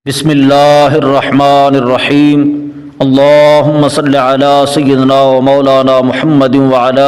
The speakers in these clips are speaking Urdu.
بسم اللہ الرحمن الرحیم اللہم صل علی سیدنا و مولانا محمد وعلی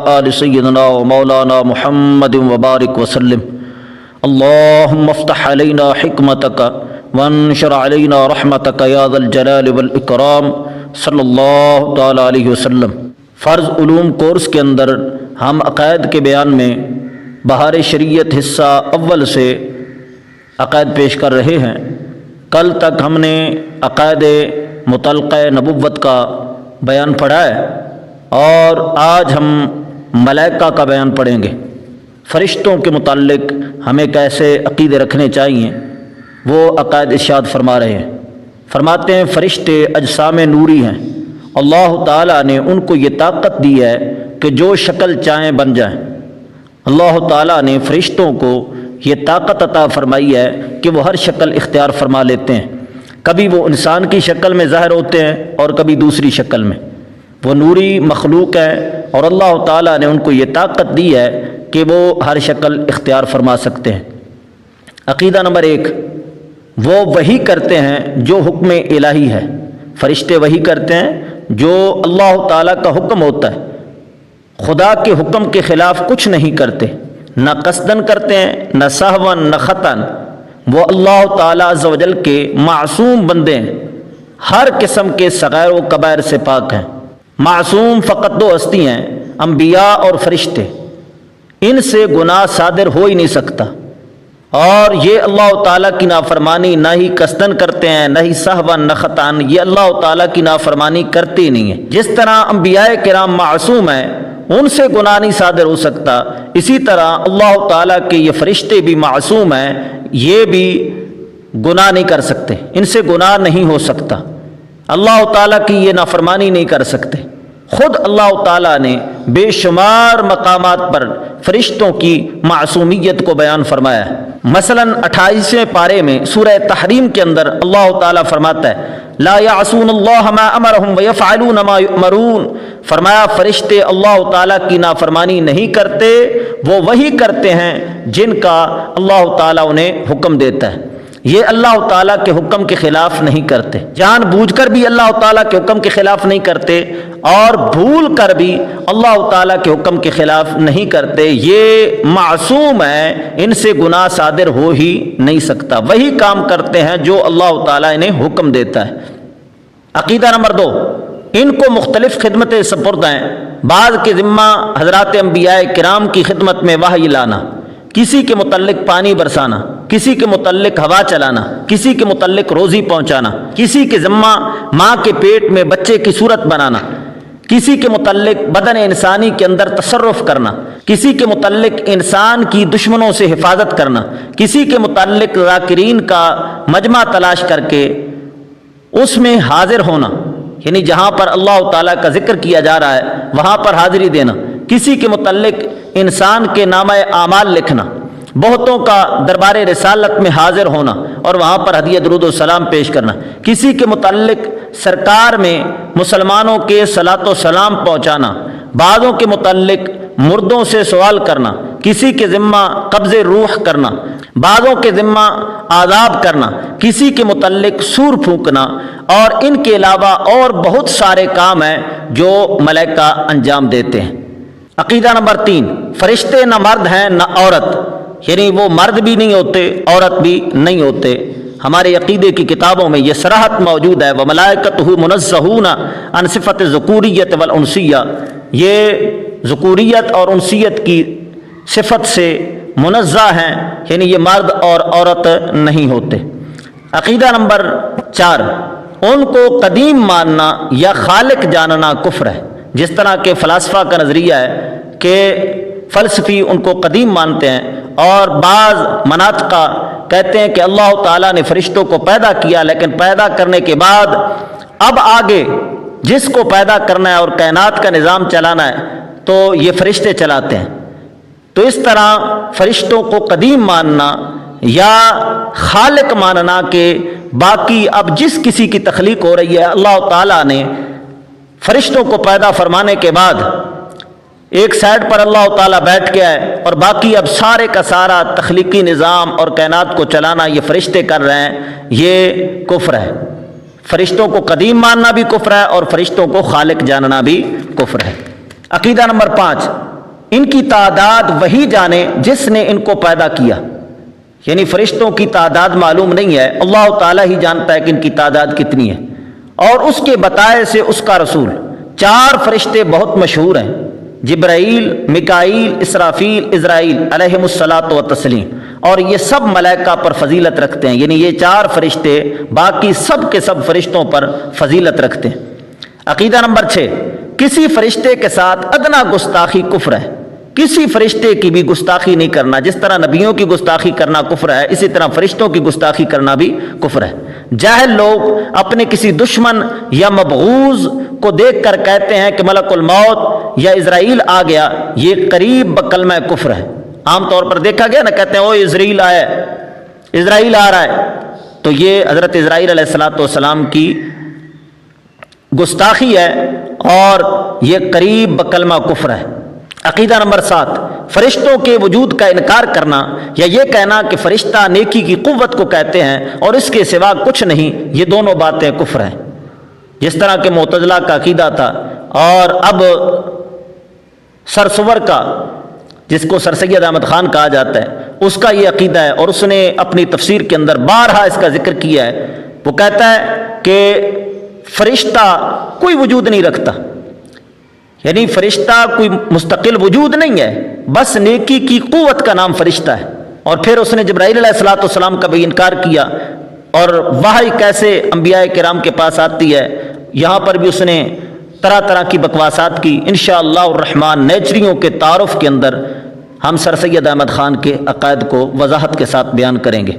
آل سیدنا و مولانا محمد وبارک وسلم اللہم افتح علینا حکمتک وانشر علینا رحمتک یا ذا الجلال والاکرام صلی اللہ تعالی علیہ وسلم۔ فرض علوم کورس کے اندر ہم عقائد کے بیان میں بہار شریعت حصہ اول سے عقائد پیش کر رہے ہیں۔ کل تک ہم نے عقائد متعلقہ نبوت کا بیان پڑھا ہے اور آج ہم ملائکہ کا بیان پڑھیں گے۔ فرشتوں کے متعلق ہمیں کیسے عقیدے رکھنے چاہیے وہ عقائد ارشاد فرما رہے ہیں۔ فرماتے ہیں فرشتے اجسام نوری ہیں، اللہ تعالیٰ نے ان کو یہ طاقت دی ہے کہ جو شکل چاہیں بن جائیں۔ اللہ تعالیٰ نے فرشتوں کو یہ طاقت عطا فرمائی ہے کہ وہ ہر شکل اختیار فرما لیتے ہیں، کبھی وہ انسان کی شکل میں ظاہر ہوتے ہیں اور کبھی دوسری شکل میں۔ وہ نوری مخلوق ہے اور اللہ تعالیٰ نے ان کو یہ طاقت دی ہے کہ وہ ہر شکل اختیار فرما سکتے ہیں۔ عقیدہ نمبر 1، وہ وحی کرتے ہیں جو حکم الہی ہے۔ فرشتے وحی کرتے ہیں جو اللہ تعالیٰ کا حکم ہوتا ہے، خدا کے حکم کے خلاف کچھ نہیں کرتے، نہ قصدن کرتے ہیں، نہ سہون نہ خطاً۔ وہ اللہ تعالیٰ عز و جل کے معصوم بندے ہیں، ہر قسم کے صغائر و کبائر سے پاک ہیں۔ معصوم فقط دو ہستی ہیں، انبیاء اور فرشتے، ان سے گناہ صادر ہو ہی نہیں سکتا، اور یہ اللہ تعالیٰ کی نافرمانی نہ ہی قصدن کرتے ہیں، نہ ہی سہون نہ خطاً، یہ اللہ تعالیٰ کی نافرمانی کرتے ہی نہیں ہیں۔ جس طرح انبیاء کرام معصوم ہیں، ان سے گناہ نہیں صادر ہو سکتا، اسی طرح اللہ تعالیٰ کے یہ فرشتے بھی معصوم ہیں، یہ بھی گناہ نہیں کر سکتے، ان سے گناہ نہیں ہو سکتا، اللہ تعالیٰ کی یہ نافرمانی نہیں کر سکتے۔ خود اللہ تعالیٰ نے بے شمار مقامات پر فرشتوں کی معصومیت کو بیان فرمایا ہے۔ مثلا 28ویں پارے میں سورہ تحریم کے اندر اللہ تعالیٰ فرماتا ہے لا یعصون اللہ ما امرہم ویفعلون ما یؤمرون۔ فرمایا فرشتے اللہ تعالیٰ کی نافرمانی نہیں کرتے، وہ وہی کرتے ہیں جن کا اللہ تعالیٰ انہیں حکم دیتا ہے۔ یہ اللہ تعالیٰ کے حکم کے خلاف نہیں کرتے، جان بوجھ کر بھی اللہ تعالیٰ کے حکم کے خلاف نہیں کرتے اور بھول کر بھی اللہ تعالیٰ کے حکم کے خلاف نہیں کرتے۔ یہ معصوم ہیں، ان سے گناہ صادر ہو ہی نہیں سکتا، وہی کام کرتے ہیں جو اللہ تعالیٰ انہیں حکم دیتا ہے۔ عقیدہ نمبر 2، ان کو مختلف خدمتیں سپرد ہیں۔ بعض کے ذمہ حضرات انبیاء کرام کی خدمت میں وحی لانا، کسی کے متعلق پانی برسانا، کسی کے متعلق ہوا چلانا، کسی کے متعلق روزی پہنچانا، کسی کے ذمہ ماں کے پیٹ میں بچے کی صورت بنانا، کسی کے متعلق بدن انسانی کے اندر تصرف کرنا، کسی کے متعلق انسان کی دشمنوں سے حفاظت کرنا، کسی کے متعلق ذاکرین کا مجمع تلاش کر کے اس میں حاضر ہونا، یعنی جہاں پر اللہ تعالیٰ کا ذکر کیا جا رہا ہے وہاں پر حاضری دینا، کسی کے متعلق انسان کے نامہ اعمال لکھنا، بہتوں کا دربار رسالت میں حاضر ہونا اور وہاں پر ہدیہ درود و سلام پیش کرنا، کسی کے متعلق سرکار میں مسلمانوں کے صلاۃ و سلام پہنچانا، بعضوں کے متعلق مردوں سے سوال کرنا، کسی کے ذمہ قبض روح کرنا، بعضوں کے ذمہ عذاب کرنا، کسی کے متعلق سور پھونکنا، اور ان کے علاوہ اور بہت سارے کام ہیں جو ملائکہ انجام دیتے ہیں۔ عقیدہ نمبر 3، فرشتے نہ مرد ہیں نہ عورت، یعنی وہ مرد بھی نہیں ہوتے عورت بھی نہیں ہوتے۔ ہمارے عقیدے کی کتابوں میں یہ صراحت موجود ہے وَمَلَائِكَتُهُ مُنَزَّهُونَ عَنْ صِفَةِ الذُّكُورِيَّةِ وَالْأُنْثِيَّةِ، یہ ذکوریت اور انثیت کی صفت سے منزہ ہیں، یعنی یہ مرد اور عورت نہیں ہوتے۔ عقیدہ نمبر 4، ان کو قدیم ماننا یا خالق جاننا کفر ہے۔ جس طرح کے فلاسفہ کا نظریہ ہے کہ فلسفی ان کو قدیم مانتے ہیں، اور بعض مناطقہ کہتے ہیں کہ اللہ تعالیٰ نے فرشتوں کو پیدا کیا، لیکن پیدا کرنے کے بعد اب آگے جس کو پیدا کرنا ہے اور کائنات کا نظام چلانا ہے تو یہ فرشتے چلاتے ہیں۔ تو اس طرح فرشتوں کو قدیم ماننا یا خالق ماننا کہ باقی اب جس کسی کی تخلیق ہو رہی ہے اللہ تعالیٰ نے فرشتوں کو پیدا فرمانے کے بعد ایک سائڈ پر اللہ تعالیٰ بیٹھ گیا ہے اور باقی اب سارے کا سارا تخلیقی نظام اور کائنات کو چلانا یہ فرشتے کر رہے ہیں، یہ کفر ہے۔ فرشتوں کو قدیم ماننا بھی کفر ہے اور فرشتوں کو خالق جاننا بھی کفر ہے۔ عقیدہ نمبر 5، ان کی تعداد وہی جانے جس نے ان کو پیدا کیا، یعنی فرشتوں کی تعداد معلوم نہیں ہے، اللہ تعالیٰ ہی جانتا ہے کہ ان کی تعداد کتنی ہے، اور اس کے بتائے سے اس کا رسول۔ 4 فرشتے بہت مشہور ہیں، جبرائیل، میکائیل، اسرافیل، عزرائیل علیہم الصلاۃ والتسلیم، اور یہ سب ملائکہ پر فضیلت رکھتے ہیں، یعنی یہ 4 فرشتے باقی سب کے سب فرشتوں پر فضیلت رکھتے ہیں۔ عقیدہ نمبر 6، کسی فرشتے کے ساتھ ادنا گستاخی کفر ہے، کسی فرشتے کی بھی گستاخی نہیں کرنا، جس طرح نبیوں کی گستاخی کرنا کفر ہے اسی طرح فرشتوں کی گستاخی کرنا بھی کفر ہے۔ جاہل لوگ اپنے کسی دشمن یا مبغوض کو دیکھ کر کہتے ہیں کہ ملک الموت یا اسرائیل آ گیا، یہ قریب بکلمہ کفر ہے۔ عام طور پر دیکھا گیا نا، کہتے ہیں او اسرائیل آیا، اسرائیل آ رہا ہے، تو یہ حضرت اسرائیل علیہ الصلاۃ والسلام کی گستاخی ہے اور یہ قریب بکلمہ کفر ہے۔ عقیدہ نمبر 7، فرشتوں کے وجود کا انکار کرنا یا یہ کہنا کہ فرشتہ نیکی کی قوت کو کہتے ہیں اور اس کے سوا کچھ نہیں، یہ دونوں باتیں کفر ہیں۔ جس طرح کہ معتزلہ کا عقیدہ تھا، اور اب سرسور کا، جس کو سر سید احمد خان کہا جاتا ہے، اس کا یہ عقیدہ ہے، اور اس نے اپنی تفسیر کے اندر بارہا اس کا ذکر کیا ہے۔ وہ کہتا ہے کہ فرشتہ کوئی وجود نہیں رکھتا، یعنی فرشتہ کوئی مستقل وجود نہیں ہے، بس نیکی کی قوت کا نام فرشتہ ہے۔ اور پھر اس نے جبرائیل علیہ الصلاۃ والسلام کا بھی انکار کیا، اور وحی کیسے انبیاء کرام کے پاس آتی ہے، یہاں پر بھی اس نے طرح طرح کی بکواسات کی۔ انشاءاللہ الرحمن نیچریوں کے تعارف کے اندر ہم سر سید احمد خان کے عقائد کو وضاحت کے ساتھ بیان کریں گے۔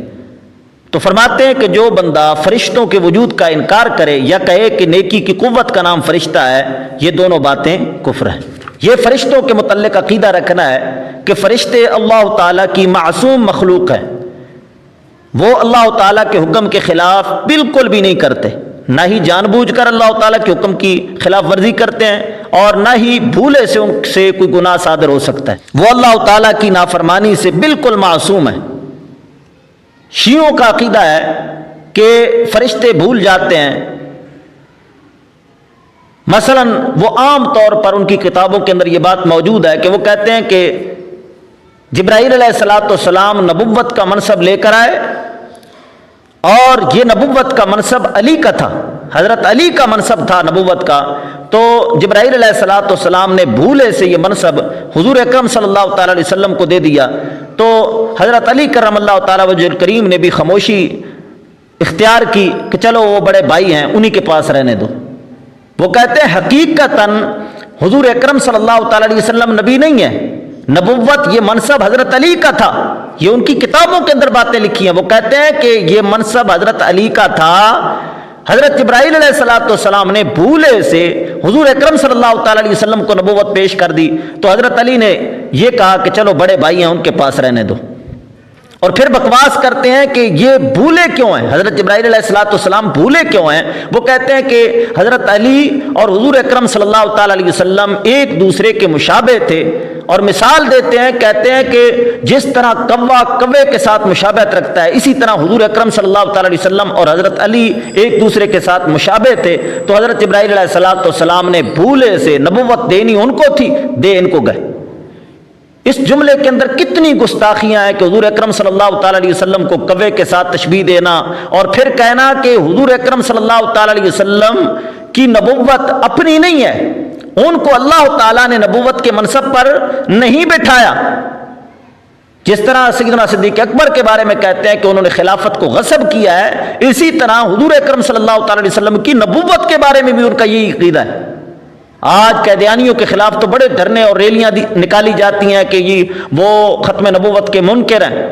تو فرماتے ہیں کہ جو بندہ فرشتوں کے وجود کا انکار کرے یا کہے کہ نیکی کی قوت کا نام فرشتہ ہے، یہ دونوں باتیں کفر ہیں۔ یہ فرشتوں کے متعلق عقیدہ رکھنا ہے کہ فرشتے اللہ تعالیٰ کی معصوم مخلوق ہیں، وہ اللہ تعالیٰ کے حکم کے خلاف بالکل بھی نہیں کرتے، نہ ہی جان بوجھ کر اللہ تعالیٰ کے حکم کی خلاف ورزی کرتے ہیں، اور نہ ہی بھولے سے ان سے کوئی گناہ صادر ہو سکتا ہے۔ وہ اللہ تعالیٰ کی نافرمانی سے بالکل معصوم ہے۔ شیعوں کا عقیدہ ہے کہ فرشتے بھول جاتے ہیں، مثلا وہ عام طور پر ان کی کتابوں کے اندر یہ بات موجود ہے کہ وہ کہتے ہیں کہ جبرائیل علیہ الصلاۃ والسلام نبوت کا منصب لے کر آئے، اور یہ نبوت کا منصب علی کا تھا، حضرت علی کا منصب تھا نبوت کا، تو جبرائیل علیہ الصلاۃ والسلام نے بھولے سے یہ منصب حضور اکرم صلی اللہ تعالی علیہ وسلم کو دے دیا، تو حضرت علی کرم اللہ تعالی وجہ الکریم نے بھی خاموشی اختیار کی کہ چلو وہ بڑے بھائی ہیں انہی کے پاس رہنے دو۔ وہ کہتے ہیں حقیقتاً حضور اکرم صلی اللہ تعالی علیہ وسلم نبی نہیں ہے، نبوت یہ منصب حضرت علی کا تھا، یہ ان کی کتابوں کے اندر باتیں لکھی ہیں۔ وہ کہتے ہیں کہ یہ منصب حضرت علی کا تھا، حضرت جبرائیل علیہ الصلاۃ والسلام نے بھولے سے حضور اکرم صلی اللہ تعالی علیہ وسلم کو نبوت پیش کر دی، تو حضرت علی نے یہ کہا کہ چلو بڑے بھائی ہیں ان کے پاس رہنے دو، اور پھر بکواس کرتے ہیں کہ یہ بھولے کیوں ہیں، حضرت جبرائیل علیہ الصلاۃ والسلام بھولے کیوں ہیں۔ وہ کہتے ہیں کہ حضرت علی اور حضور اکرم صلی اللہ تعالی علیہ وسلم ایک دوسرے کے مشابہ تھے، اور مثال دیتے ہیں، کہتے ہیں کہ جس طرح کوا کوے کے ساتھ مشابہت رکھتا ہے، اسی طرح حضور اکرم صلی اللہ تعالی علیہ وسلم اور حضرت علی ایک دوسرے کے ساتھ مشابہ تھے، تو حضرت جبرائیل علیہ الصلاۃ والسلام نے بھولے سے نبوت دینی ان کو تھی، دے ان کو گئے۔ اس جملے کے اندر کتنی گستاخیاں ہیں کہ حضور اکرم صلی اللہ تعالی علیہ وسلم کو کوے کے ساتھ تشبیہ دینا، اور پھر کہنا کہ حضور اکرم صلی اللہ تعالی علیہ وسلم کی نبوت اپنی نہیں ہے، ان کو اللہ تعالیٰ نے نبوت کے منصب پر نہیں بٹھایا۔ جس طرح سیدنا صدیق اکبر کے بارے میں کہتے ہیں کہ انہوں نے خلافت کو غصب کیا ہے، اسی طرح حضور اکرم صلی اللہ تعالی علیہ وسلم کی نبوت کے بارے میں بھی ان کا یہی عقیدہ ہے۔ آج قیدیانیوں کے خلاف تو بڑے دھرنے اور ریلیاں نکالی جاتی ہیں کہ یہ وہ ختم نبوت کے منکر ہیں،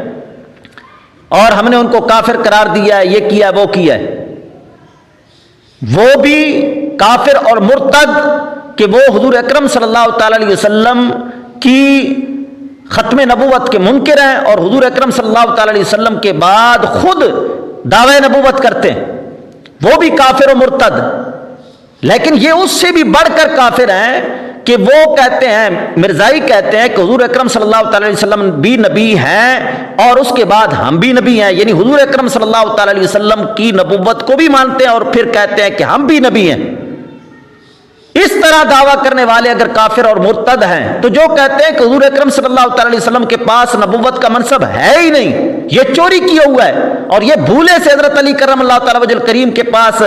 اور ہم نے ان کو کافر قرار دیا ہے، یہ کیا وہ کیا ہے۔ وہ بھی کافر اور مرتد کہ وہ حضور اکرم صلی اللہ تعالی علیہ وسلم کی ختم نبوت کے منکر ہیں، اور حضور اکرم صلی اللہ تعالی علیہ وسلم کے بعد خود دعوی نبوت کرتے ہیں، وہ بھی کافر و مرتد۔ لیکن یہ اس سے بھی بڑھ کر کافر ہیں کہ وہ کہتے ہیں، مرزائی کہتے ہیں کہ حضور اکرم صلی اللہ تعالی علیہ وسلم بھی نبی ہیں اور اس کے بعد ہم بھی نبی ہیں، یعنی حضور اکرم صلی اللہ تعالی علیہ وسلم کی نبوت کو بھی مانتے ہیں اور پھر کہتے ہیں کہ ہم بھی نبی ہیں۔ اس طرح دعویٰ کرنے والے اگر کافر اور مرتد ہیں تو جو کہتے ہیں کہ حضور اکرم صلی اللہ تعالی علیہ وسلم کے پاس نبوت کا منصب ہے ہی نہیں، یہ چوری کیا ہوا ہے، اور یہ بھولے سے حضرت علی کرم اللہ تعالی وجہ کریم کے پاس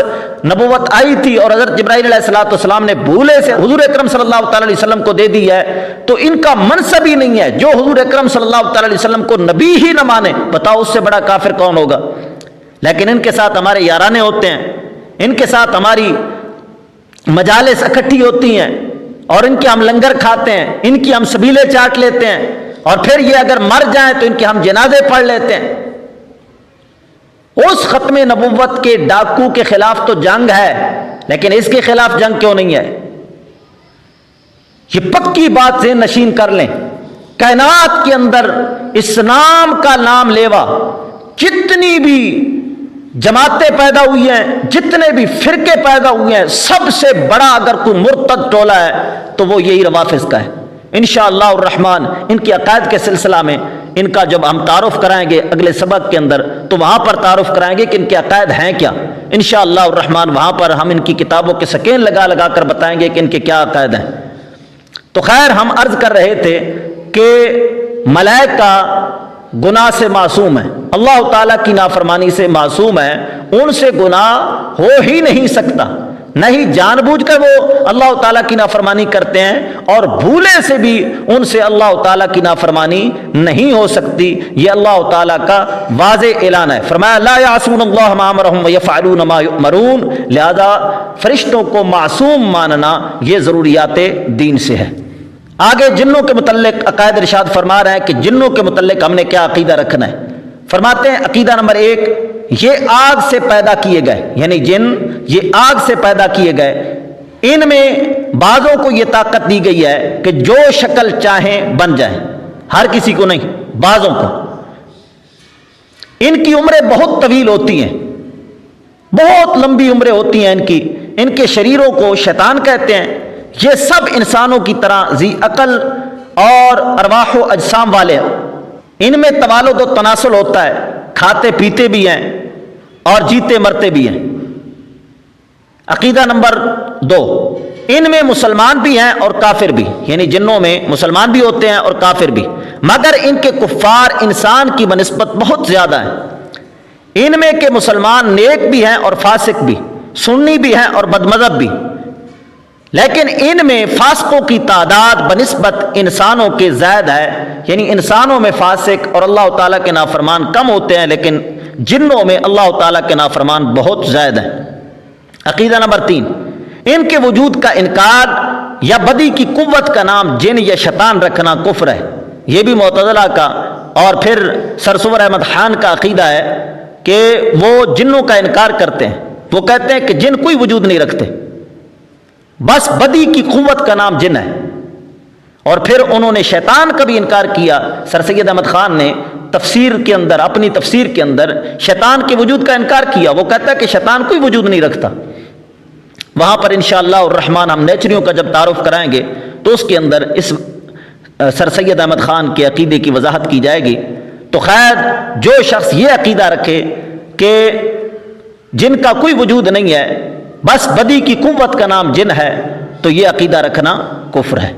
نبوت آئی تھی اور حضرت جبرائیل علیہ السلام نے بھولے سے حضور اکرم صلی اللہ تعالی علیہ وسلم کو دے دی ہے، تو ان کا منصب ہی نہیں ہے۔ جو حضور اکرم صلی اللہ تعالی علیہ وسلم کو نبی ہی نہ مانے، بتاؤ اس سے بڑا کافر کون ہوگا؟ لیکن ان کے ساتھ ہمارے یارانے ہوتے ہیں، ان کے ساتھ ہماری مجالس اکٹھی ہوتی ہیں اور ان کے ہم لنگر کھاتے ہیں، ان کی ہم سبیلے چاٹ لیتے ہیں، اور پھر یہ اگر مر جائیں تو ان کے ہم جنازے پڑھ لیتے ہیں۔ اس ختم نبوت کے ڈاکو کے خلاف تو جنگ ہے، لیکن اس کے خلاف جنگ کیوں نہیں ہے؟ یہ پکی بات ذہن نشین کر لیں، کائنات کے اندر اسلام کا نام لیوا جتنی بھی جماعتیں پیدا ہوئی ہیں، جتنے بھی فرقے پیدا ہوئے ہیں، سب سے بڑا اگر کوئی مرتد ٹولہ ہے تو وہ یہی روافض کا ہے۔ انشاءاللہ الرحمن ان کی عقائد کے سلسلہ میں ان کا جب ہم تعارف کرائیں گے اگلے سبق کے اندر تو وہاں پر تعارف کرائیں گے کہ ان کے عقائد ہیں کیا۔ انشاءاللہ الرحمن وہاں پر ہم ان کی کتابوں کے سکین لگا لگا کر بتائیں گے کہ ان کے کیا عقائد ہیں۔ تو خیر، ہم عرض کر رہے تھے کہ ملائکہ گناہ سے معصوم ہے، اللہ تعالیٰ کی نافرمانی سے معصوم ہے، ان سے گناہ ہو ہی نہیں سکتا، نہیں جان بوجھ کر وہ اللہ تعالیٰ کی نافرمانی کرتے ہیں اور بھولے سے بھی ان سے اللہ تعالیٰ کی نافرمانی نہیں ہو سکتی۔ یہ اللہ تعالیٰ کا واضح اعلان ہے، فرمایا لا یعصون اللہ ما امرهم ویفعلون ما یؤمرون، لہذا فرشتوں کو معصوم ماننا یہ ضروریات دین سے ہے۔ آگے جنوں کے متعلق عقائد ارشاد فرما رہے ہیں کہ جنوں کے متعلق ہم نے کیا عقیدہ رکھنا ہے۔ فرماتے ہیں عقیدہ نمبر 1، یہ آگ سے پیدا کیے گئے، یعنی جن یہ آگ سے پیدا کیے گئے، ان میں بعضوں کو یہ طاقت دی گئی ہے کہ جو شکل چاہیں بن جائیں، ہر کسی کو نہیں، بعضوں کو۔ ان کی عمریں بہت طویل ہوتی ہیں، بہت لمبی عمریں ہوتی ہیں ان کے شریروں کو شیطان کہتے ہیں۔ یہ سب انسانوں کی طرح ذی عقل اور ارواح و اجسام والے ہیں، ان میں توالد و تناسل ہوتا ہے، کھاتے پیتے بھی ہیں اور جیتے مرتے بھی ہیں۔ عقیدہ نمبر 2، ان میں مسلمان بھی ہیں اور کافر بھی، یعنی جنوں میں مسلمان بھی ہوتے ہیں اور کافر بھی، مگر ان کے کفار انسان کی بنسبت بہت زیادہ ہیں۔ ان میں کے مسلمان نیک بھی ہیں اور فاسق بھی، سنی بھی ہیں اور بدمذہب بھی، لیکن ان میں فاسقوں کی تعداد بنسبت انسانوں کے زائد ہے، یعنی انسانوں میں فاسق اور اللہ تعالیٰ کے نافرمان کم ہوتے ہیں، لیکن جنوں میں اللہ تعالیٰ کے نافرمان بہت زائد ہیں۔ عقیدہ نمبر 3، ان کے وجود کا انکار یا بدی کی قوت کا نام جن یا شیطان رکھنا کفر ہے، یہ بھی معتزلہ کا اور پھر سرسور احمد خان کا عقیدہ ہے کہ وہ جنوں کا انکار کرتے ہیں، وہ کہتے ہیں کہ جن کوئی وجود نہیں رکھتے، بس بدی کی قوت کا نام جن ہے۔ اور پھر انہوں نے شیطان کا بھی انکار کیا۔ سر سید احمد خان نے تفسیر کے اندر، اپنی تفسیر کے اندر شیطان کے وجود کا انکار کیا، وہ کہتا ہے کہ شیطان کوئی وجود نہیں رکھتا۔ وہاں پر انشاءاللہ الرحمن ہم نیچریوں کا جب تعارف کرائیں گے تو اس کے اندر اس سر سید احمد خان کے عقیدے کی وضاحت کی جائے گی۔ تو خیر، جو شخص یہ عقیدہ رکھے کہ جن کا کوئی وجود نہیں ہے، بس بدی کی قوت کا نام جن ہے، تو یہ عقیدہ رکھنا کفر ہے۔